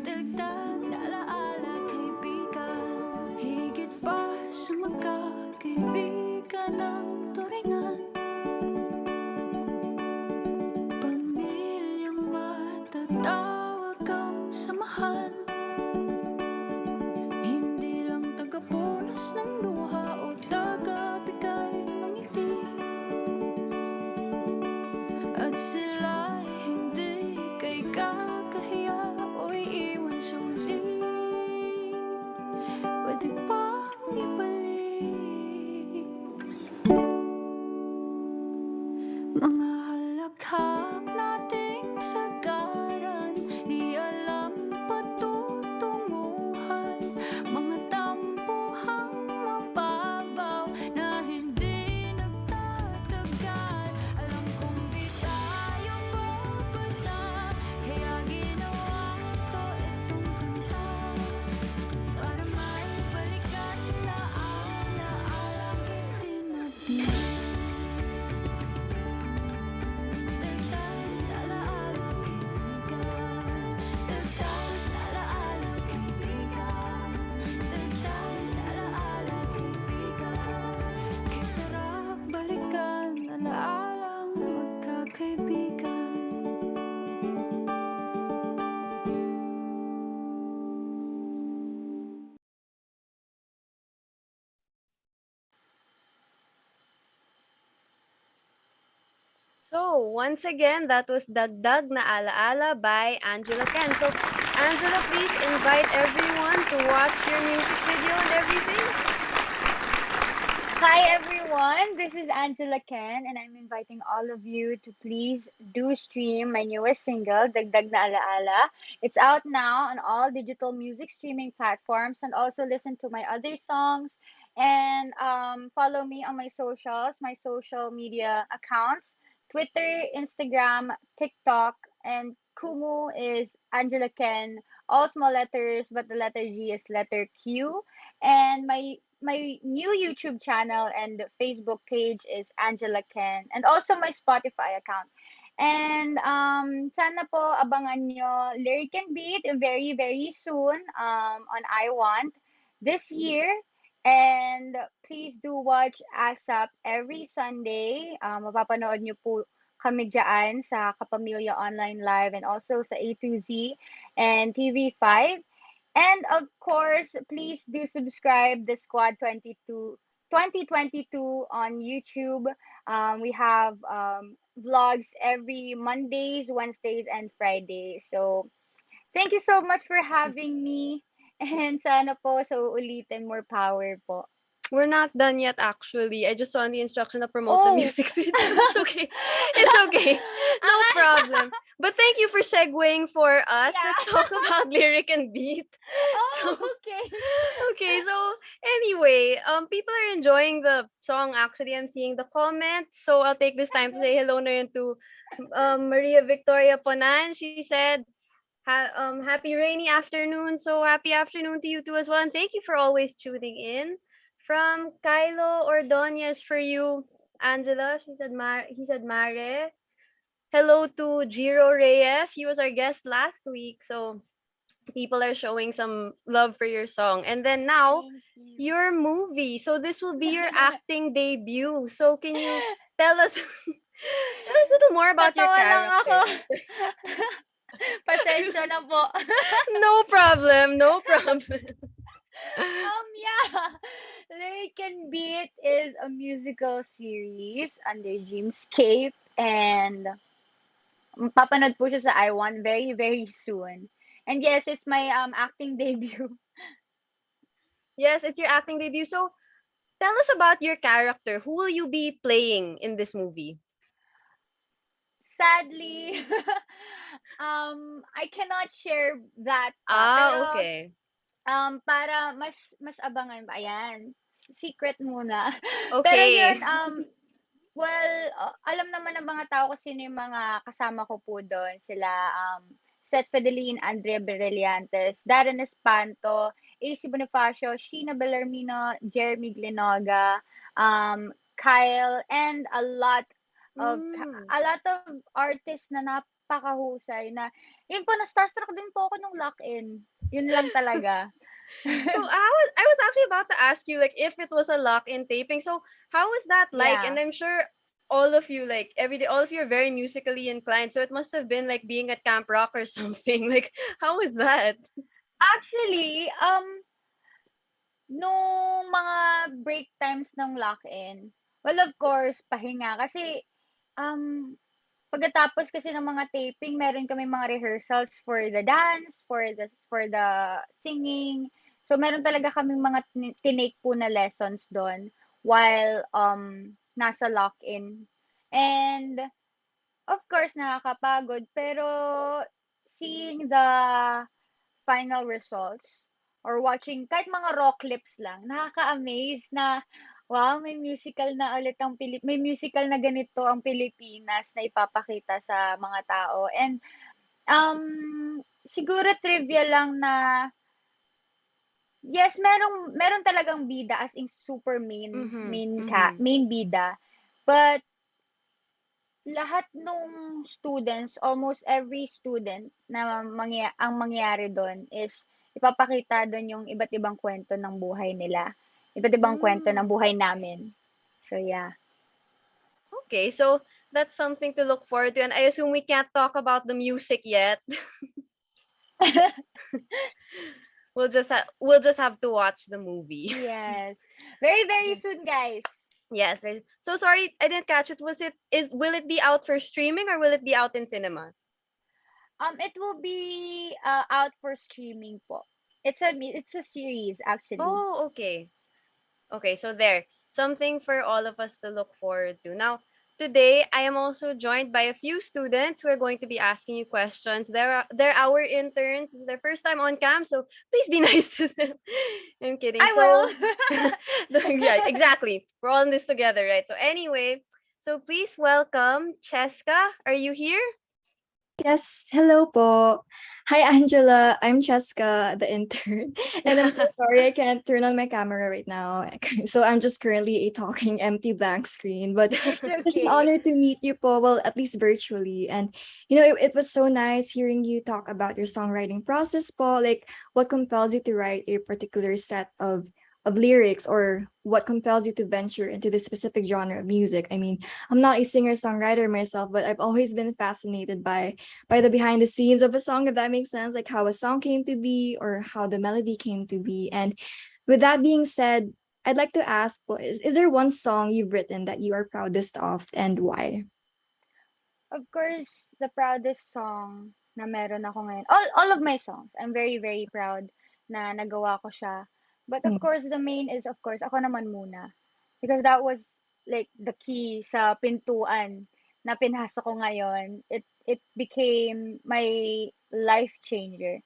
dagdag na alaala kaibigan, higit pa sa magkakaibigan ng turingan, pamilyang matatawag ang samahan, hindi lang tagapunas ng luha o tagabigay ng ngiti, at sila'y hindi kay kakahiya o iiwan sa uli, pwede pang ibalik. Mga halakhak nating sagaran, di alam patutunguhan, mga tampuhang mababaw na hindi nagtatagal, alam kong di tayo babata, kaya ginawa ko itong kanta, para may balikan na ala-alang itinabi. Dagdag na alaala kaibigan, dagdag na alaala kaibigan, dagdag na alaala kaibigan, kay sarap balikan alaalang magkakaibigan. So, once again, that was Dagdag na Alaala by Angela Ken. So, Angela, please invite everyone to watch your music video and everything. Hi everyone, this is Angela Ken and I'm inviting all of you to please do stream my newest single, Dagdag na Alaala. It's out now on all digital music streaming platforms and also listen to my other songs and follow me on my socials, my social media accounts, Twitter, Instagram, TikTok, and Kumu is Angela Ken, all small letters, but the letter G is letter Q. And my new YouTube channel and Facebook page is Angela Ken, and also my Spotify account. And sana po abangan nyo Lyric and Beat very very soon on I Want this year. And please do watch ASAP every Sunday. Mapapanood nyo po kami dyan sa Kapamilya Online Live and also sa A to Z and TV5. And of course, please do subscribe the Squad 2022 on YouTube. We have vlogs every Mondays, Wednesdays, and Fridays. So thank you so much for having me. And sana po so ulitin more power po. We're not done yet, actually. I just saw in the instruction to promote the Oh. music video. It's okay. It's okay. No problem. But thank you for segueing for us. Yeah. Let's talk about lyric and beat. Oh, So, okay. okay, so anyway, people are enjoying the song. Actually, I'm seeing the comments. So I'll take this time to say hello na yun to Maria Victoria Ponan. She said, happy rainy afternoon. So happy afternoon to you too as well. And thank you for always tuning in. From Kylo Ordonez for you, Angela. He said Mare. Hello to Jiro Reyes. He was our guest last week. So people are showing some love for your song. And then now, Thank you. your movie. So this will be your acting debut. So can you tell us tell us a little more about your Tatawa lang ako. character? Pasensya na po. No problem. No problem. Yeah. Lyric and Beat is a musical series under Dreamscape and papanood po siya sa I Want very, very soon. And yes, it's my acting debut. Yes, it's your acting debut. So tell us about your character. Who will you be playing in this movie? Sadly, I cannot share that pa. Pero, Okay. para mas abangan ba? Ayan. Secret muna. Pero Okay. yun, well, alam naman ng mga tao kung sino yung mga kasama ko po doon. Sila, Seth Fidelin, Andrea Brillantes, Darren Espanto, AC Bonifacio, Sheena Bellarmino, Jeremy Glenoga, Kyle, and a lot of artists na napakahusay na yun po, na-starstruck din po ako nung lock-in. Yun lang talaga. So I was actually about to ask you like if it was a lock-in taping. So how was that like? Yeah. And I'm sure all of you like every day, all of you are very musically inclined. So it must have been like being at Camp Rock or something. Like how was that? Actually, nung mga break times ng lock-in, well, of course, pahinga. Kasi, pagkatapos kasi ng mga taping, meron kami mga rehearsals for the dance, for the singing. So, meron talaga kaming mga tinake po na lessons doon while nasa lock-in. And, of course, nakakapagod. Pero, seeing the final results or watching kahit mga raw clips lang, nakaka-amaze na wow, may musical na ulit ang may musical na ganito ang Pilipinas na ipapakita sa mga tao. And siguro trivia lang na yes, meron talagang bida as in super main bida. But lahat nung students, almost every student na ang mangyayari doon is ipapakita doon yung iba't ibang kwento ng buhay nila. Iba't ibang kwento ng buhay namin. So, yeah. Okay, so that's something to look forward to. And I assume we can't talk about the music yet. We'll just have to watch the movie. Yes. Very, very soon, guys. Yes. So sorry, I didn't catch it. Will it be out for streaming or will it be out in cinemas? It will be out for streaming po. It's a series actually. Oh, okay. Okay, so there. something for all of us to look forward to. Now, today, I am also joined by a few students who are going to be asking you questions. They're our interns. It's their first time on cam, so please be nice to them. I'm kidding. I will. So, yeah, exactly. We're all in this together, right? So, anyway, so please welcome Cheska. Are you here? Yes, hello po. Hi, Angela. I'm Cheska, the intern. And I'm so sorry I can't turn on my camera right now. So I'm just currently a talking empty blank screen. But It's it's an okay. honor to meet you po, well, at least virtually. And it was so nice hearing you talk about your songwriting process po, like what compels you to write a particular set of lyrics, or what compels you to venture into this specific genre of music. I mean, I'm not a singer-songwriter myself, but I've always been fascinated by the behind the scenes of a song, if that makes sense, like how a song came to be or how the melody came to be. And with that being said, I'd like to ask, is there one song you've written that you are proudest of, and why? Of course, the proudest song na meron ako ngayon. All of my songs, I'm very, very proud na nagawa ko siya. But of Mm. course, the main is, of course, ako naman muna. Because that was like the key sa pintuan na pinasok ko ngayon. It became my life changer.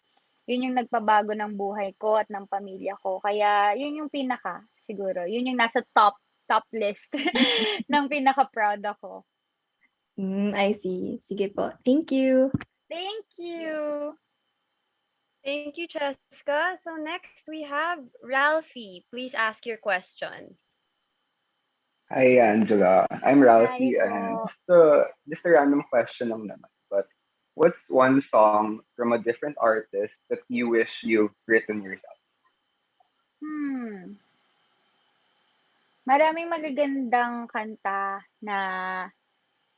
Yun yung nagpabago ng buhay ko at ng pamilya ko. Kaya yun yung pinaka, siguro. Yun yung nasa top list ng pinaka proud ako. I see. Sige po. Thank you. Thank you. Thank you, Cheska. So next we have Ralphie. Please ask your question. Hi, Angela. I'm Hi Ralphie, and po. just a random question lang naman. But what's one song from a different artist that you wish you've written yourself? Hmm. Maraming magagandang kanta na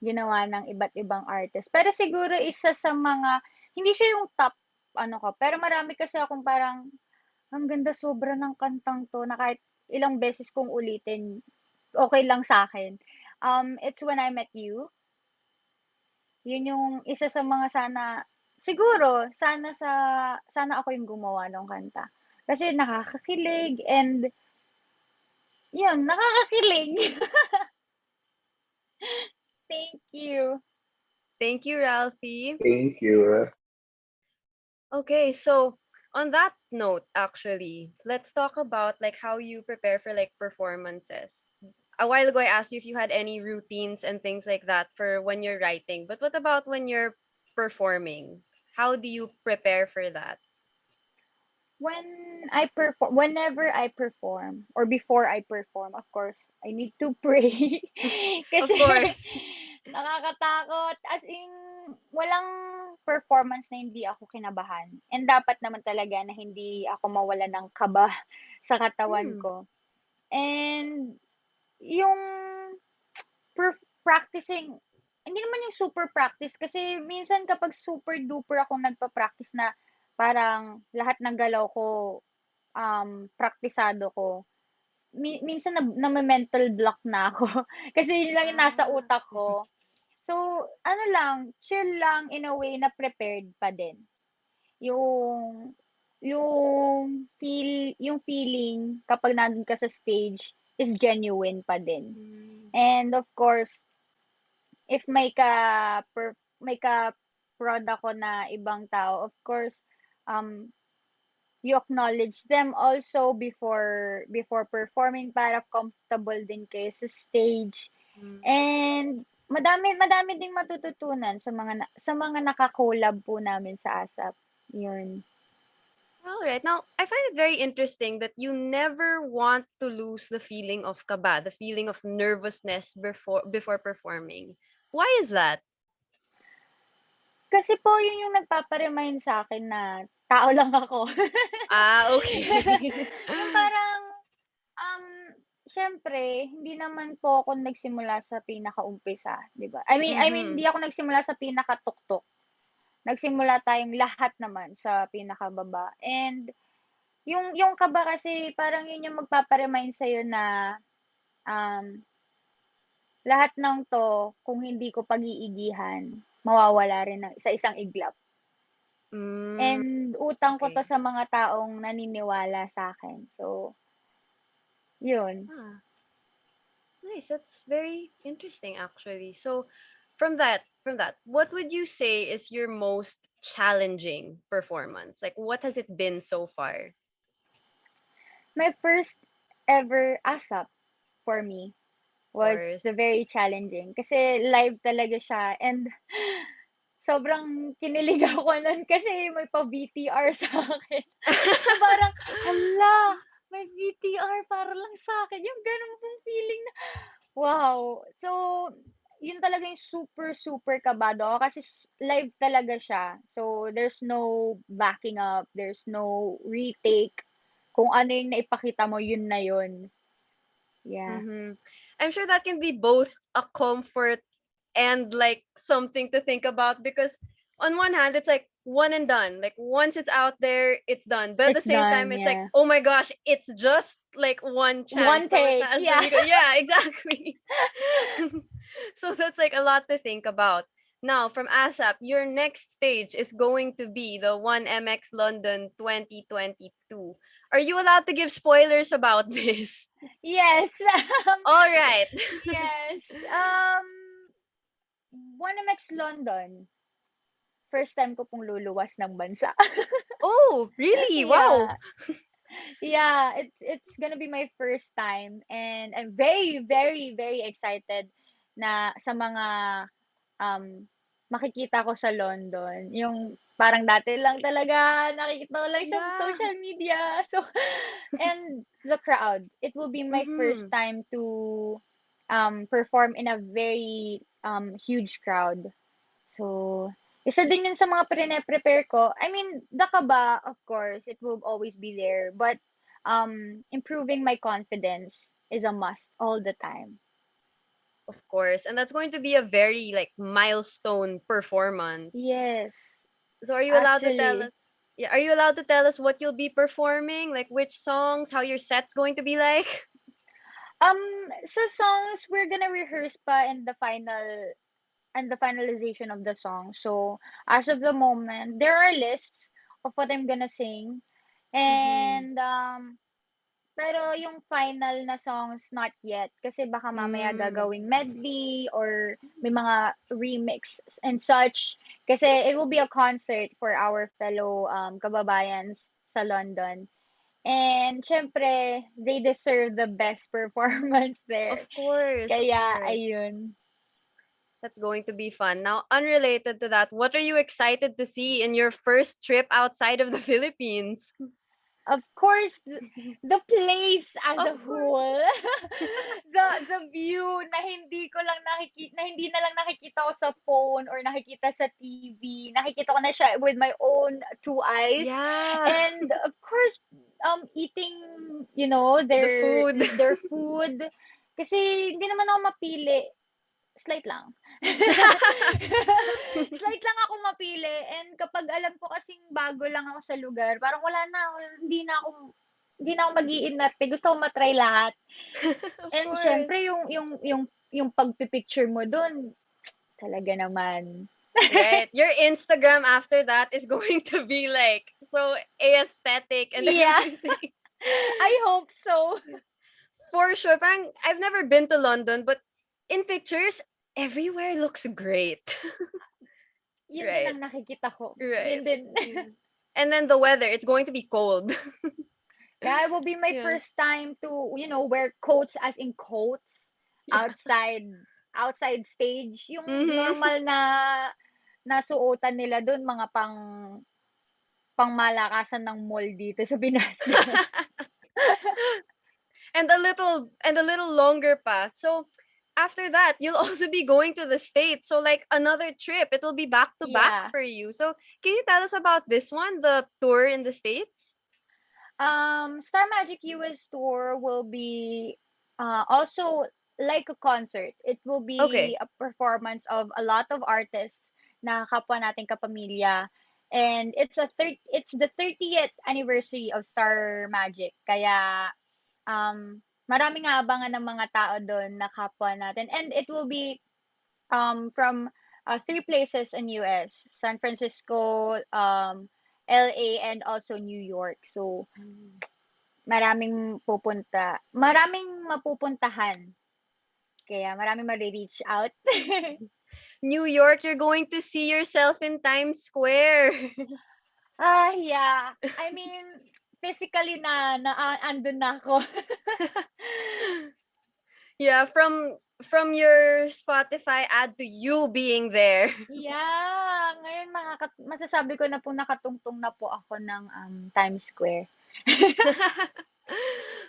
ginawa ng iba't ibang artist. Pero siguro isa sa mga, hindi siya yung top ano ko, pero marami kasi akong parang, ang ganda sobra ng kantang to na kahit ilang beses kong ulitin, okay lang sa akin. It's When I Met You. Yun yung isa sa mga siguro, sana ako yung gumawa ng kanta. Kasi nakakakilig and, yun, nakakakilig. Thank you. Thank you, Ralphie. Thank you. Okay, so on that note, actually, let's talk about like how you prepare for like performances. A while ago, I asked you if you had any routines and things like that for when you're writing. But what about when you're performing? How do you prepare for that? Whenever I perform, or before I perform, of course, I need to pray. Of Kasi course. nakakatakot. As in, walang performance na hindi ako kinabahan. And dapat naman talaga na hindi ako mawala ng kaba sa katawan Hmm. ko. And yung practicing, hindi naman yung super practice kasi minsan kapag super duper akong nagpa-practice na parang lahat ng galaw ko praktisado ko. Minsan na-mental block na ako kasi yun lang yung nasa Ah. utak ko. So, ano lang, chill lang in a way na prepared pa din. Yung yung feeling kapag nandun ka sa stage is genuine pa din. Hmm. And of course, if may ka-prod ako na ibang tao, of course, you acknowledge them also before performing para comfortable din kayo sa stage. Hmm. And madami ding matututunan sa mga naka-collab po namin sa ASAP. Yun. All right. Now, I find it very interesting that you never want to lose the feeling of kaba, the feeling of nervousness before performing. Why is that? Kasi po yun yung nagpapa-remind sa akin na tao lang ako. Ah, okay. Yung parang, um, siyempre, hindi naman po ako nagsimula sa pinakaumpisa, 'di ba? I mean, Mhm. hindi ako nagsimula sa pinakatuktok. Nagsimula tayong lahat naman sa pinakababa. And yung kaba kasi parang yun yung magpapa-remind sa'yo na um, lahat ng 'to kung hindi ko pag-iigihan, mawawala rin sa isang iglap. Mm, And utang ko 'to okay. sa mga taong naniniwala sa akin. So, yun. Ah. Nice. That's very interesting, actually. So, from that, what would you say is your most challenging performance? Like, what has it been so far? My first ever ASAP for me Of was course. the very challenging kasi live talaga siya, and sobrang kinilig ako nun kasi may pa-VTR sa akin. So parang, hala, may VTR para lang sa akin. Yung ganun pong feeling na, wow. So, yun talaga yung super, super kabado ako kasi live talaga siya. So, there's no backing up, there's no retake. Kung ano yung naipakita mo, yun na yun. Yeah. Mm-hmm. I'm sure that can be both a comfort and like something to think about, because on one hand it's like one and done, like once it's out there it's done, but at the It's same time done, it's like, yeah. oh my gosh, it's just like one One chance, so it take, has to yeah. be good. Yeah, exactly. So that's like a lot to think about. Now from ASAP, your next stage is going to be the 1MX London 2022. Are you allowed to give spoilers about this? Yes. All right. Yes. 1MX London. First time ko pong luluwas ng bansa. Oh, really? Wow. Yeah. Yeah, it's gonna be my first time, and I'm very, very, very excited na sa mga um makikita ko sa London. Yung parang dati lang talaga nakikita ko lang siya sa Yeah. social media. So, and the crowd. It will be my first Mm-hmm. time to perform in a very huge crowd. So, isa din yun sa mga prepare ko. I mean, the kaba, of course, it will always be there. But improving my confidence is a must all the time. Of course. And that's going to be a very like milestone performance. Yes, So are you allowed to tell actually. us, yeah, are you allowed to tell us what you'll be performing? Like which songs, how your set's going to be like? Sa songs, we're gonna rehearse pa in the final and the finalization of the song. So, as of the moment, there are lists of what I'm gonna sing. Mm-hmm. And pero yung final na songs, not yet. Kasi baka mamaya Mm. gagawing medley or may mga remix and such. Kasi it will be a concert for our fellow kababayans sa London. And syempre, they deserve the best performance there. Of course, of Kaya, course. ayun. That's going to be fun. Now, unrelated to that, what are you excited to see in your first trip outside of the Philippines? Of course, the place as Of a course. whole, the view na hindi ko lang nakikita, na hindi na lang nakikita ko sa phone or nakikita sa TV, nakikita ko na siya with my own two eyes. Yeah. And of course, eating, The food. their food. Kasi hindi naman ako mapili. Slight lang. Slight lang ako mapili, and kapag alam ko kasing bago lang ako sa lugar, parang wala na ako, hindi na ako mag-iinarte. Gusto ko matry lahat. Of And course. syempre yung pagpipicture mo dun, talaga naman. Right. Your Instagram after that is going to be like so aesthetic and Yeah, everything. I hope so. For sure. Parang, I've never been to London, but in pictures, everywhere looks great. Yun din Right. ang nakikita ko. Right. Yun din. Yeah. And then the weather, it's going to be cold. That will be my Yeah. first time to, wear coats, as in coats, Yeah. outside stage. Yung Mm-hmm. normal na nasuotan nila dun, mga pangmalakasan ng mall dito sa Pinas. And a little longer pa. So after that, you'll also be going to the States. So like another trip. It will be back to back Yeah. for you. So can you tell us about this one, the tour in the States? Star Magic US tour will be also like a concert. It will be Okay. a performance of a lot of artists na kapwa nating kapamilya. And it's the 30th anniversary of Star Magic. Kaya maraming aabangan ng mga tao doon na kapwa natin. And it will be from three places in US: San Francisco, LA, and also New York. So maraming mapupuntahan. Kaya marami ma-reach out. New York, you're going to see yourself in Times Square. Yeah. I mean, physically andun na ako. Yeah, from your Spotify ad to you being there. Yeah. Ngayon masasabi ko na po nakatungtong na po ako ng Times Square.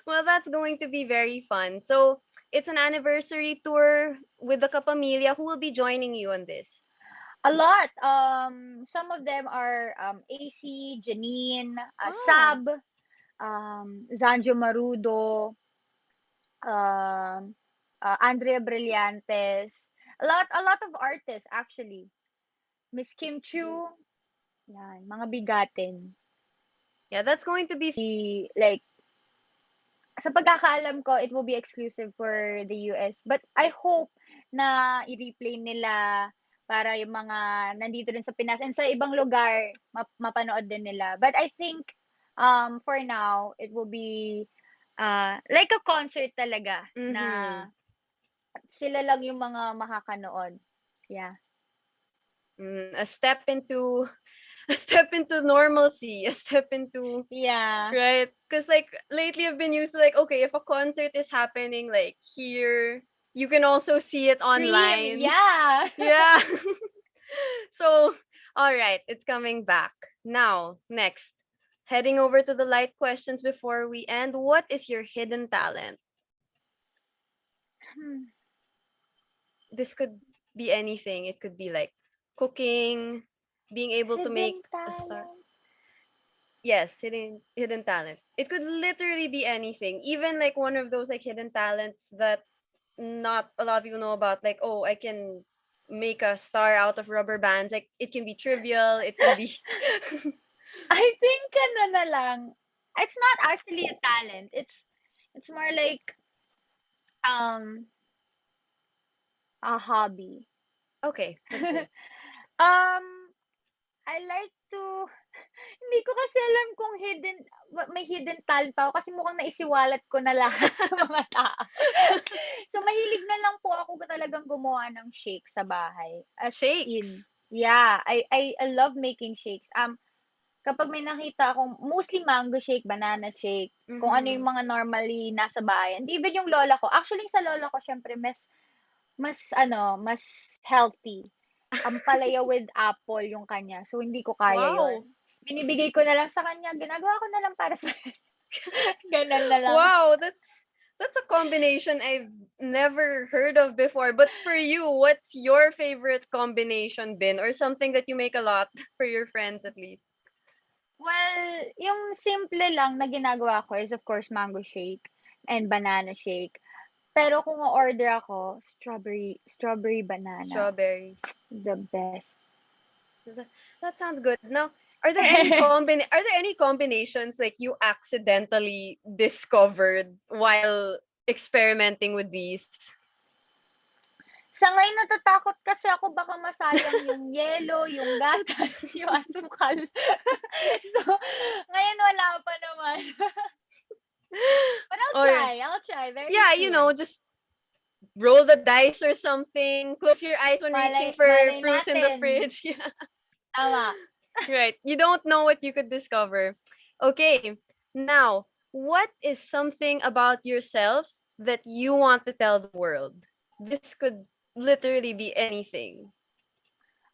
Well, that's going to be very fun. So, it's an anniversary tour with the Kapamilya. Who will be joining you on this? A lot. Some of them are AC, Janine, Ah. Sab, Zanjo Marudo, Andrea Brillantes. A lot of artists actually. Miss Kim Chu. Yan, mga bigatin. Yeah, that's going to be Like, sa pagkakaalam ko, it will be exclusive for the US. But I hope na i-replay nila para yung mga nandito din sa Pinas and sa ibang lugar, mapanood din nila. But I think, for now, it will be like a concert talaga na sila lang yung mga makakanood. Yeah. a step into normalcy, a step into right, because like lately I've been used to like, okay, if a concert is happening like here, you can also see it online. Yeah. So all right, it's coming back now. Next, heading over to the light questions before we end. What is your hidden talent? This could be anything. It could be like cooking, being able to make a star. Yes, hidden talent. It could literally be anything. Even like one of those like hidden talents that not a lot of people know about. Like, oh, I can make a star out of rubber bands. Like, it can be trivial. It can be. I think na lang. It's not actually a talent. It's more like a hobby. Okay. I like to hindi ko kasi alam kung may hidden talent pa ako kasi mukhang naisiwalat ko na lahat sa mga tao. So mahilig na lang po ako talagang gumawa ng shake sa bahay. Shakes? Yeah, I love making shakes. Kapag may nakita akong mostly mango shake, banana shake, kung ano yung mga normally nasa bahay. And even yung lola ko. Actually sa lola ko syempre mas healthy. Ampalaya with apple yung kanya. So, hindi ko kaya yun. Binibigay ko na lang sa kanya. Ginagawa ko na lang para sa Ganun na lang. Wow, that's a combination I've never heard of before. But for you, what's your favorite combination been? Or something that you make a lot for your friends at least? Well, yung simple lang na ginagawa ko is of course mango shake and banana shake. Pero kung order ako, strawberry banana. Strawberry. The best. So that sounds good. Now, are there any combinations like you accidentally discovered while experimenting with these? Sa ngayon natatakot kasi ako baka masayang yung yelo, yung gatas, yung asukal. So, ngayon wala pa naman. But I'll try. Very soon. Just roll the dice or something. Close your eyes when reaching for fruits in the fridge. Yeah. Tama. Right. You don't know what you could discover. Okay. Now, what is something about yourself that you want to tell the world? This could literally be anything.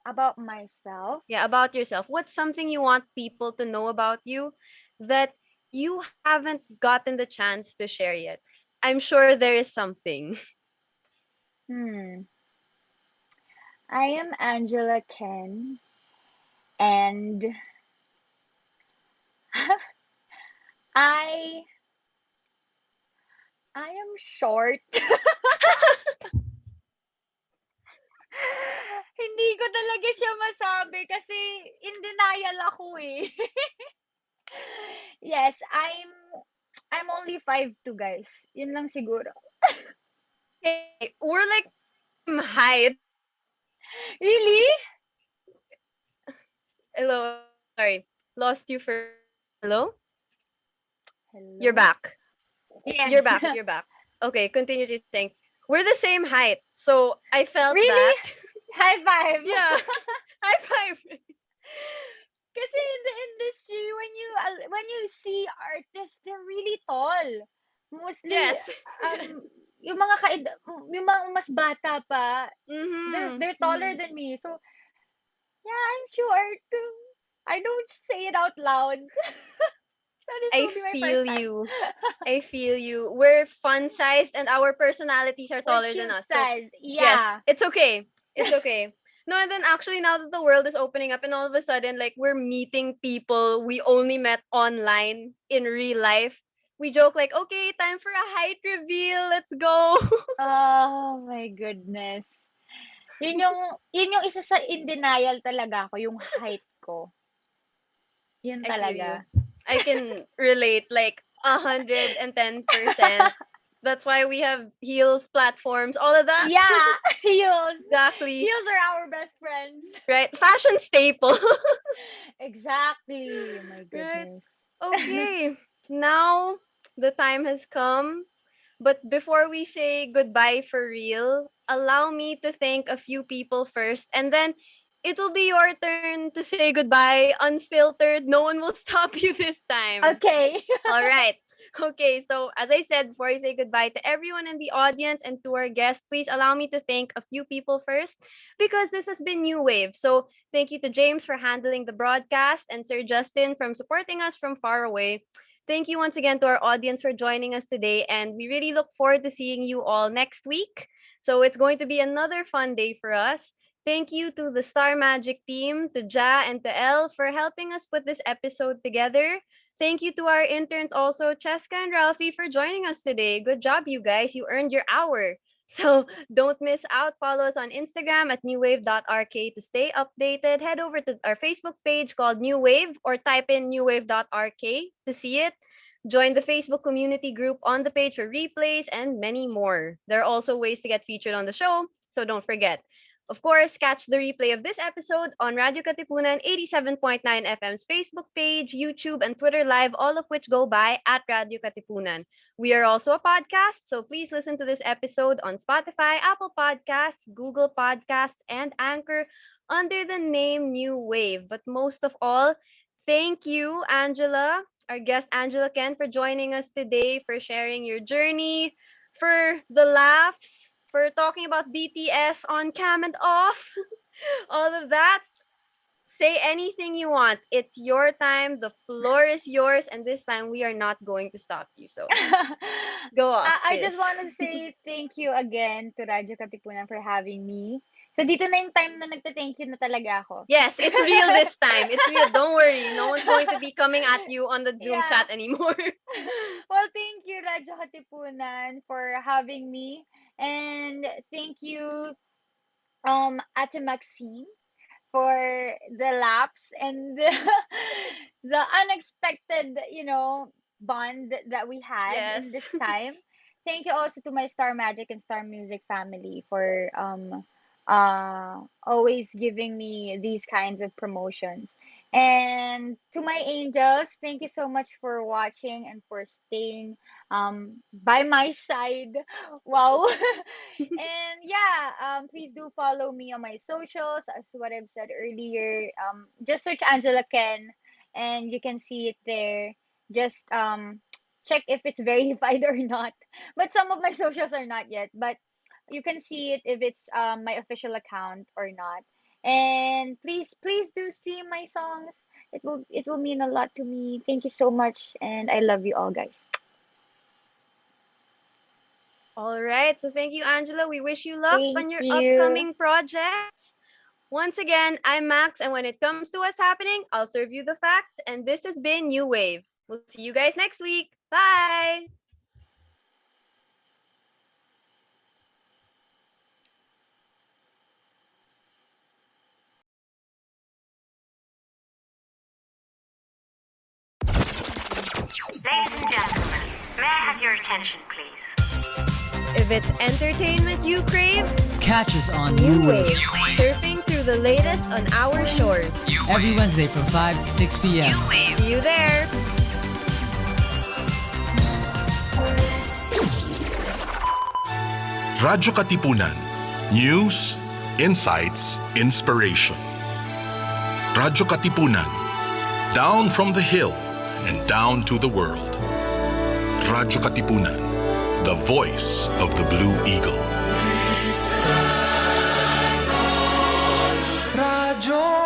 About myself? Yeah, about yourself. What's something you want people to know about you that you haven't gotten the chance to share yet? I'm sure there is something. I am Angela Ken, and I am short. Hindi ko talaga siya masabi kasi in denial ako eh. Yes, I'm only 5'2", guys. Yun lang siguro. Hey, we're like height. Really? Hello. Sorry. Lost you for Hello? Hello? You're back. Yes. You're back. Okay, continue to think. we're the same height. So I felt Really? that. High five. Yeah. High five. Kasi in the industry, when you see artists, they're really tall. Mostly, Yes. yung mga yung mga mas bata pa, Mm-hmm. they're taller than me. So, yeah, I'm short. I don't say it out loud. So this I will be my feel first time. you. I feel you. We're fun sized and our personalities are We're taller than cute us. So size. yes, Yeah. it's okay. It's okay. No, and then actually now that the world is opening up and all of a sudden like we're meeting people we only met online in real life. We joke like, okay, time for a height reveal. Let's go. Oh my goodness. Yun yung isa sa in denial talaga ako, yung height ko. Yun I feel you. talaga. I can relate like 110%. That's why we have heels, platforms, all of that. Yeah, heels. Exactly. Heels are our best friends. Right? Fashion staple. Exactly. My Right. goodness. Okay. Now the time has come. But before we say goodbye for real, allow me to thank a few people first, and then it will be your turn to say goodbye unfiltered. No one will stop you this time. Okay. All right. Okay, so as I said before I say goodbye to everyone in the audience and to our guests, please allow me to thank a few people first because this has been New Wave. So thank you to James for handling the broadcast and Sir Justin from supporting us from far away. Thank you once again to our audience for joining us today, and we really look forward to seeing you all next week. So it's going to be another fun day for us. Thank you to the Star Magic team, to Ja and to Elle for helping us put this episode together. Thank you to our interns also, Cheska and Ralphie, for joining us today. Good job, you guys. You earned your hour. So don't miss out. Follow us on Instagram at newwave.rk to stay updated. Head over to our Facebook page called New Wave or type in newwave.rk to see it. Join the Facebook community group on the page for replays and many more. There are also ways to get featured on the show, so don't forget. Of course, catch the replay of this episode on Radio Katipunan 87.9 FM's Facebook page, YouTube, and Twitter Live, all of which go by at Radio Katipunan. We are also a podcast, so please listen to this episode on Spotify, Apple Podcasts, Google Podcasts, and Anchor under the name New Wave. But most of all, thank you, Angela, our guest Angela Ken, for joining us today, for sharing your journey, for the laughs, for talking about BTS on cam and off, all of that. Say anything you want. It's your time. The floor is yours. And this time, we are not going to stop you. So go off, I sis. just want to say thank you again to Radyo Katipunan for having me. So dito na yung time na nagte-thank you na talaga ako. Yes, it's real this time. It's real. Don't worry. No one's going to be coming at you on the Zoom Yeah. chat anymore. Well, thank you, Radyo Katipunan, for having me. And thank you, Ate Maxine, for the laughs and the unexpected, bond that we had in Yes. this time. Thank you also to my Star Magic and Star Music family for always giving me these kinds of promotions. And to my angels, thank you so much for watching and for staying by my side. Wow. And yeah, please do follow me on my socials as what I've said earlier. Just search Angela Ken and you can see it there. Just check if it's verified or not. But some of my socials are not yet, but you can see it if it's my official account or not. And please do stream my songs. It will mean a lot to me. Thank you so much, and I love you all, guys. All right. So thank you, Angela. We wish you luck Thank on your you. upcoming projects. Once again, I'm Max, and when it comes to what's happening, I'll serve you the facts. And this has been New Wave. We'll see you guys next week. Bye. Ladies and gentlemen, may I have your attention, please? If it's entertainment you crave, Catch us on New Wave surfing through the latest on our shores. every Wednesday from 5 to 6 p.m. See you there. Radyo Katipunan. News, insights, inspiration. Radyo Katipunan. Down from the hill and down to the world. Radyo Katipunan. The voice of the Blue Eagle. Radyo